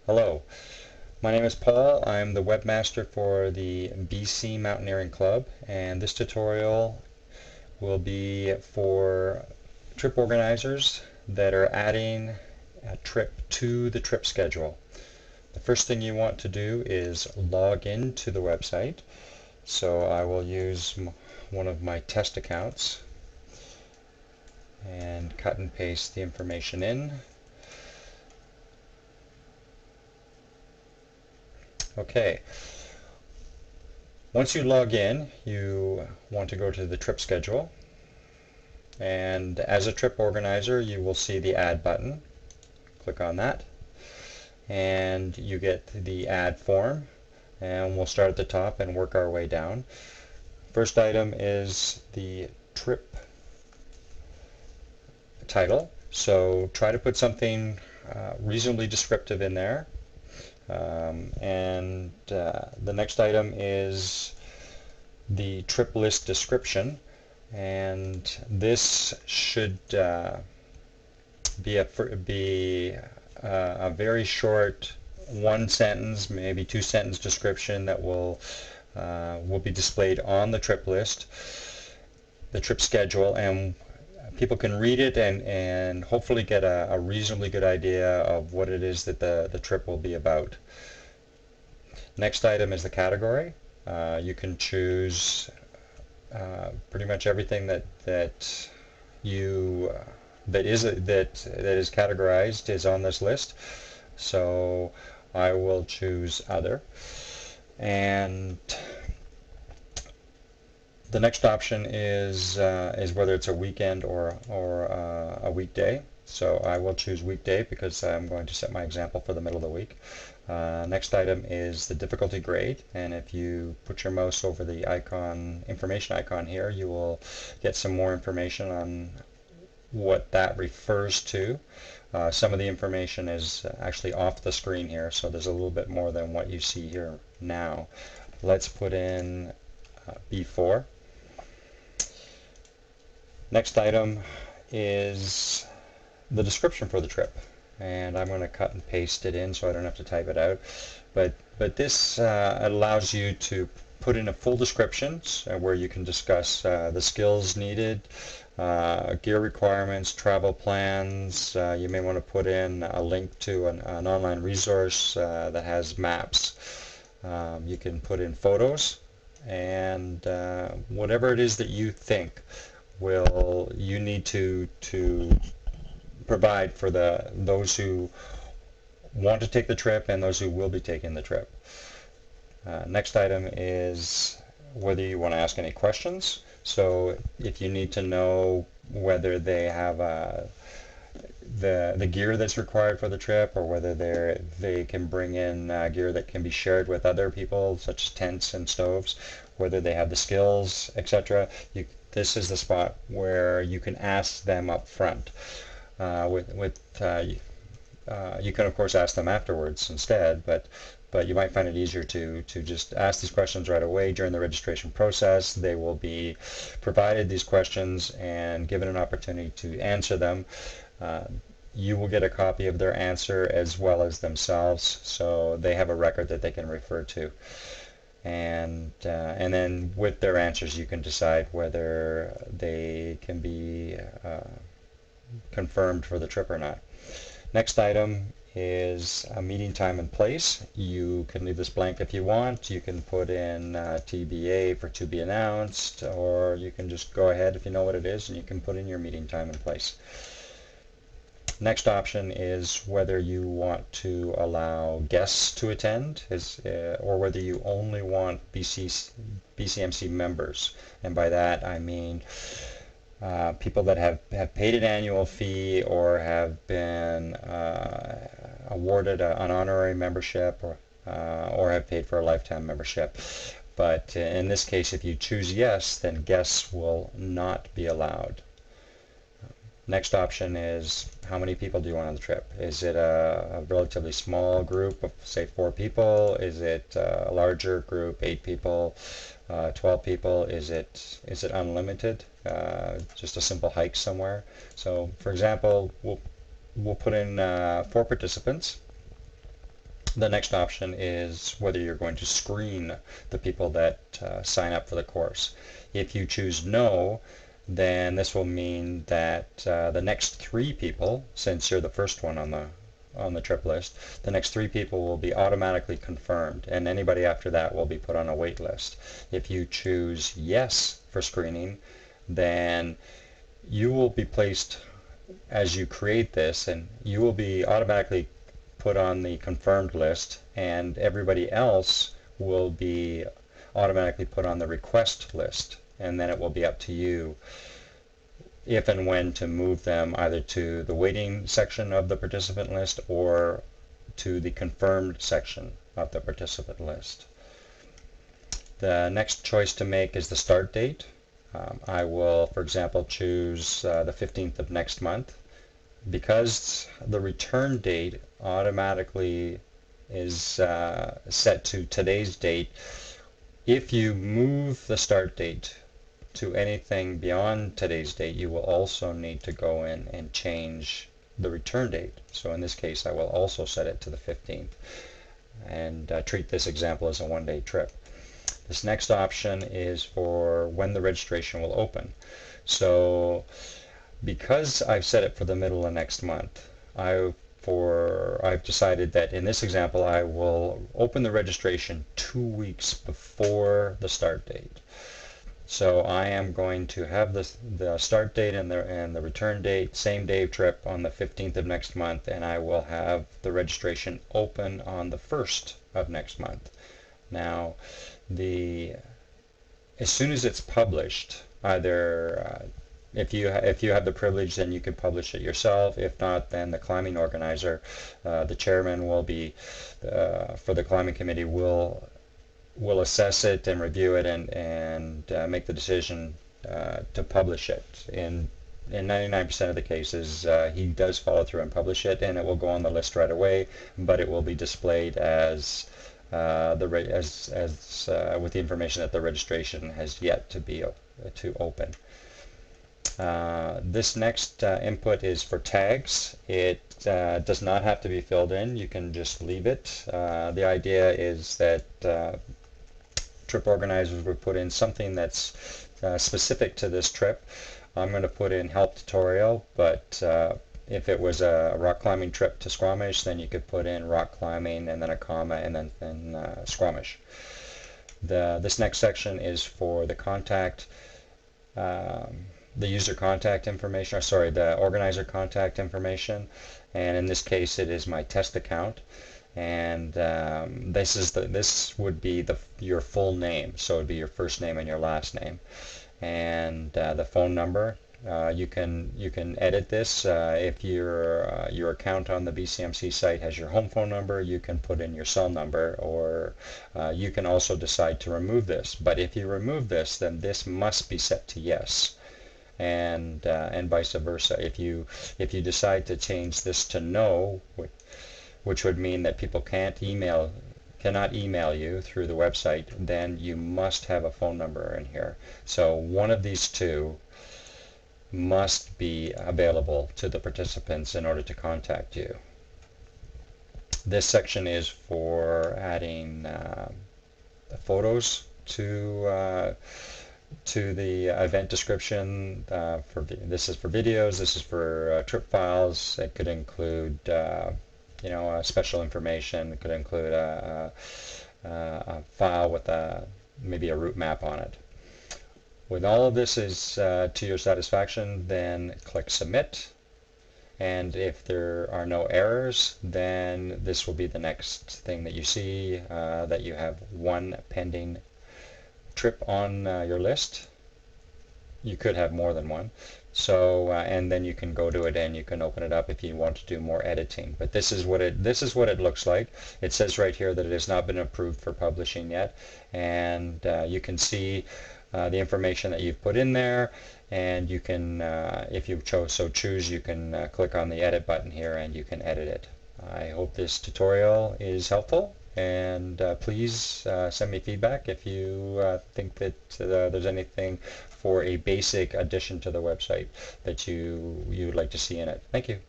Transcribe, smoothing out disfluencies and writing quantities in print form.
Hello, my name is Paul. I'm the webmaster for the BC Mountaineering Club, and this tutorial will be for trip organizers that are adding a trip to the trip schedule. The first thing you want to do is log into the website. So I will use one of my test accounts and cut and paste the information in. Okay. Once you log in, you want to go to the trip schedule, and as a trip organizer you will see the add button. Click on that and you get the add form, and we'll start at the top and work our way down. First item is the trip title, so try to put something reasonably descriptive in there. The next item is the trip list description, and this should be a very short one sentence, maybe two sentence description that will be displayed on the trip list, the trip schedule, and people can read it and hopefully get a reasonably good idea of what it is that the trip will be about. Next item is the category. You can choose pretty much everything that is categorized is on this list. So I will choose other, and the next option is whether it's a weekend or a weekday. So I will choose weekday because I'm going to set my example for the middle of the week. Next item is the difficulty grade, and if you put your mouse over the information icon here, you will get some more information on what that refers to. Some of the information is actually off the screen here, so there's a little bit more than what you see here now. Let's put in B4. Next item is the description for the trip, and I'm going to cut and paste it in so I don't have to type it out. But this allows you to put in a full description where you can discuss the skills needed, gear requirements, travel plans. You may want to put in a link to an online resource that has maps. You can put in photos, and whatever it is that you think you need to provide for those who want to take the trip and those who will be taking the trip. Next item is whether you want to ask any questions. So if you need to know whether they have the gear that's required for the trip, or whether they can bring in gear that can be shared with other people, such as tents and stoves, whether they have the skills, etc. This is the spot where you can ask them up front. You can of course ask them afterwards instead, but you might find it easier to just ask these questions right away during the registration process. They will be provided these questions and given an opportunity to answer them. You will get a copy of their answer as well as themselves, so they have a record that they can refer to. And then with their answers you can decide whether they can be confirmed for the trip or not. Next item is a meeting time and place. You can leave this blank if you want. You can put in TBA for to be announced, or you can just go ahead if you know what it is and you can put in your meeting time and place. Next option is whether you want to allow guests to attend, or whether you only want BCMC members. And by that I mean people that have paid an annual fee or have been awarded an honorary membership, or have paid for a lifetime membership. But in this case, if you choose yes, then guests will not be allowed. Next option is how many people do you want on the trip? Is it a relatively small group of, say, 4 people? Is it a larger group, 8 people, 12 people? Is it unlimited? Just a simple hike somewhere? So, for example, we'll put in 4 participants, The next option is whether you're going to screen the people that sign up for the course. If you choose no, then this will mean that the next 3 people, since you're the first one on the trip list, the next 3 people will be automatically confirmed, and anybody after that will be put on a wait list. If you choose yes for screening, then you will be placed as you create this, and you will be automatically put on the confirmed list, and everybody else will be automatically put on the request list, and then it will be up to you if and when to move them either to the waiting section of the participant list or to the confirmed section of the participant list. The next choice to make is the start date. I will, for example, choose the 15th of next month. Because the return date automatically is set to today's date, if you move the start date to anything beyond today's date, you will also need to go in and change the return date. So in this case, I will also set it to the 15th and treat this example as a one-day trip. This next option is for when the registration will open. So because I've set it for the middle of next month, I've decided that in this example I will open the registration 2 weeks before the start date. So I am going to have the start date and the return date, same day of trip, on the 15th of next month, and I will have the registration open on the 1st of next month. Now, as soon as it's published, either if you have the privilege, then you can publish it yourself. If not, then the climbing organizer, the chairman will be for the climbing committee will assess it and review it and make the decision to publish it. In 99% of the cases, he does follow through and publish it, and it will go on the list right away. But it will be displayed as with the information that the registration has yet to open. This next input is for tags. It does not have to be filled in. You can just leave it. The idea is that trip organizers would put in something that's specific to this trip. I'm going to put in help tutorial, but if it was a rock climbing trip to Squamish, then you could put in rock climbing and then a comma and then Squamish. This next section is for the contact, the user contact information, or sorry, the organizer contact information, and in this case it is my test account, and this would be your full name, so it would be your first name and your last name, and the phone number. You can edit this if your account on the BCMC site has your home phone number. You can put in your cell number, or you can also decide to remove this. But if you remove this, then this must be set to yes, and vice versa. If you decide to change this to no, which would mean that people cannot email you through the website, then you must have a phone number in here. So one of these two must be available to the participants in order to contact you. This section is for adding photos to the event description. This is for videos. This is for trip files. It could include special information. It could include a file with maybe a route map on it. When all of this is to your satisfaction, then click Submit, and if there are no errors, then this will be the next thing that you see, that you have one pending trip on your list. You could have more than one. So and then you can go to it and you can open it up if you want to do more editing. But this is what it looks like. It says right here that it has not been approved for publishing yet, and you can see the information that you've put in there, and you can, if you choose, you can click on the edit button here and you can edit it. I hope this tutorial is helpful, and please send me feedback if you think that there's anything for a basic addition to the website that you'd like to see in it. Thank you.